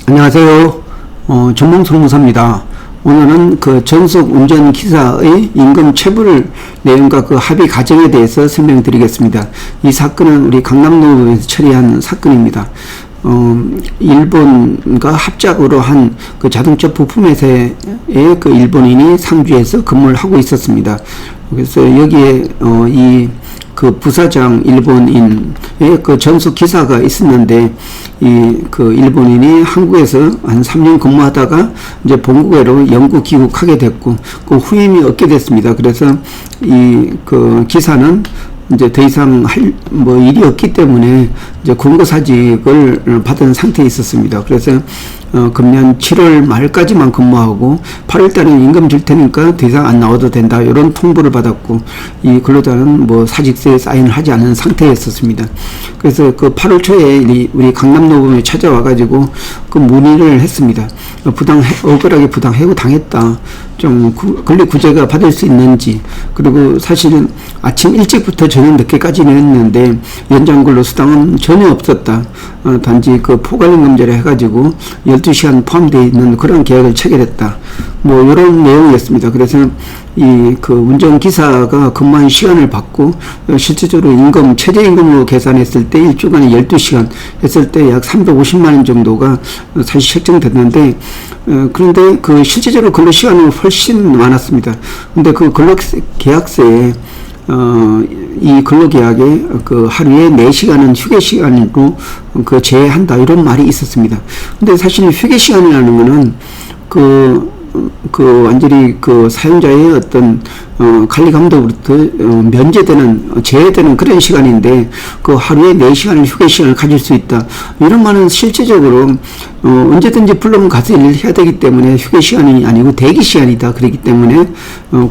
안녕하세요. 전몽설무사입니다. 오늘은 그 전속 운전기사의 임금 체불 내용과 그 합의 과정에 대해서 설명드리겠습니다. 이 사건은 우리 강남노법에서 처리한 사건입니다. 일본과 합작으로 한 그 자동차 부품 회사의 그 일본인이 상주에서 근무를 하고 있었습니다. 그래서 여기에 이 그 부사장 일본인의 그 전속 기사가 있었는데, 이 그 일본인이 한국에서 한 3년 근무하다가 이제 본국으로 영구 귀국하게 됐고, 그 후임이 없게 됐습니다. 그래서 이 그 기사는 이제 더 이상 할 일이 없기 때문에 이제 권고사직을 받은 상태에 있었습니다. 그래서 금년 7월 말까지만 근무하고 8월 달에 임금 줄 테니까 더 이상 안 나와도 된다, 이런 통보를 받았고, 이 근로자는 사직서에 사인을 하지 않은 상태였었습니다. 그래서 그 8월 초에 우리 강남노범에 찾아와가지고 그 문의를 했습니다. 억울하게 부당 해고 당했다, 좀 권리구제가 받을 수 있는지, 그리고 사실은 아침 일찍부터 저녁 늦게까지는 했는데 연장 근로수당은 전혀 없었다. 단지 그 포괄임금제를 해가지고 12시간 포함되어 있는 그런 계약을 체결했다, 이런 내용이었습니다. 그래서 이 그 운전기사가 근무한 시간을 받고 실질적으로 최저임금으로 계산했을 때 일주간에 12시간 했을 때 약 350만원 정도가 사실 책정됐는데, 그런데 그 실질적으로 근로시간은 훨씬 많았습니다. 근데 그 근로계약서에 이 근로계약에 그 하루에 4시간은 휴게시간으로 그 제외한다, 이런 말이 있었습니다. 근데 사실 휴게시간이라는 거는 완전히 그 사용자의 어떤 관리 감독으로부터 제외되는 그런 시간인데, 그 하루에 4시간을 휴게 시간을 가질 수 있다, 이런 말은 실제적으로 언제든지 불러면 가서 일을 해야 되기 때문에 휴게 시간이 아니고 대기 시간이다, 그렇기 때문에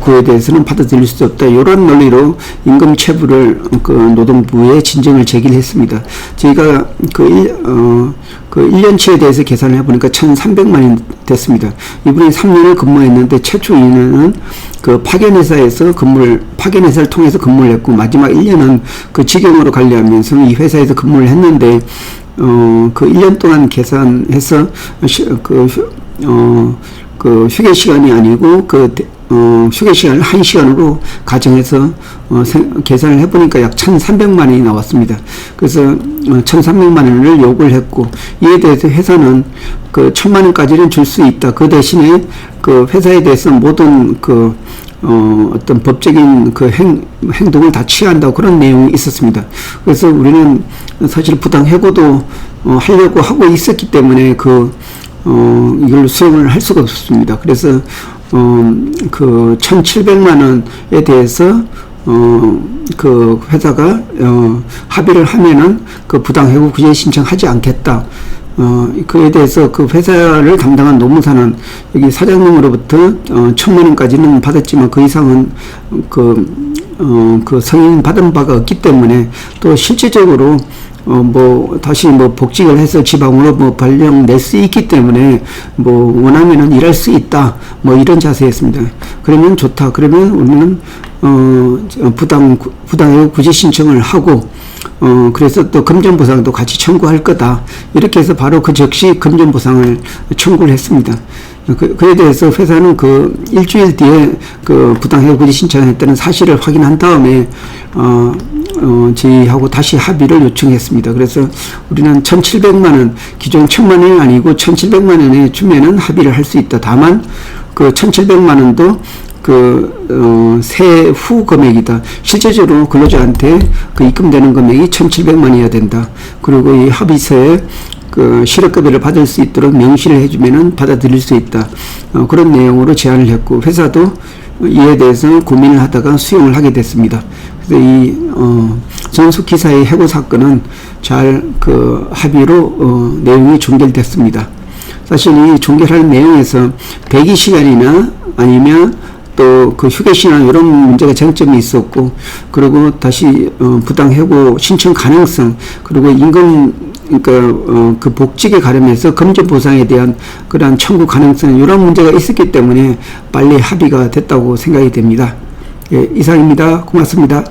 그에 대해서는 받아들일 수 없다, 이런 논리로 임금 체불을 그 노동부에 진정을 제기를 했습니다. 저희가 그 1년치에 대해서 계산을 해보니까 1,300만원이 됐습니다. 이분이 3년을 근무했는데 최초 2년은 그 파견회사를 통해서 근무를 했고, 마지막 1년은 그 직영으로 관리하면서 이 회사에서 근무를 했는데, 그 1년 동안 계산해서 그 휴게 시간이 아니고 휴게 시간을 1시간으로 가정해서 계산을 해보니까 약 1,300만원이 나왔습니다. 그래서 1,300만원을 요구를 했고, 이에 대해서 회사는 그 1,000만원까지는 줄 수 있다. 그 대신에 그 회사에 대해서 모든 어떤 법적인 그 행동을 다 취한다고, 그런 내용이 있었습니다. 그래서 우리는 사실 부당 해고도 하려고 하고 있었기 때문에 이걸 수용을 할 수가 없었습니다. 그래서 그 1,700만원에 대해서 그 회사가 합의를 하면은 그 부당 해고 구제 신청하지 않겠다. 그에 대해서 그 회사를 담당한 노무사는 여기 사장님으로부터 1,000만원까지는 받았지만 그 이상은 그 승인 받은 바가 없기 때문에, 또 실질적으로 다시 복직을 해서 지방으로 발령 낼 수 있기 때문에 원하면은 일할 수 있다, 이런 자세였습니다. 그러면 좋다. 그러면 우리는 부당해고 구제 신청을 하고, 그래서 또 금전보상도 같이 청구할 거다, 이렇게 해서 바로 그 즉시 금전보상을 청구를 했습니다. 그에 대해서 회사는 그 일주일 뒤에 그 부당해고 구제 신청했다는 사실을 확인한 다음에 저희하고 다시 합의를 요청했습니다. 그래서 우리는 1,700만원, 기존 1,000만원이 아니고 1,700만원에 주면은 합의를 할 수 있다. 다만 그 1,700만원도 세후 금액이다. 실제적으로 근로자한테 입금되는 금액이 1,700만원이어야 된다. 그리고 이 합의서에 실업급여를 받을 수 있도록 명시를 해주면은 받아들일 수 있다. 그런 내용으로 제안을 했고, 회사도 이에 대해서 고민을 하다가 수용을 하게 됐습니다. 그래서 이 전속 기사의 해고 사건은 잘 합의로 내용이 종결됐습니다. 사실 이 종결할 내용에서 120시간이나 아니면 또 그 휴게 시간, 이런 문제가 쟁점이 있었고, 그리고 다시 부당 해고 신청 가능성, 그리고 임금 그 복직에 가름해서 금전 보상에 대한 그러한 청구 가능성, 이런 문제가 있었기 때문에 빨리 합의가 됐다고 생각이 됩니다. 예, 이상입니다. 고맙습니다.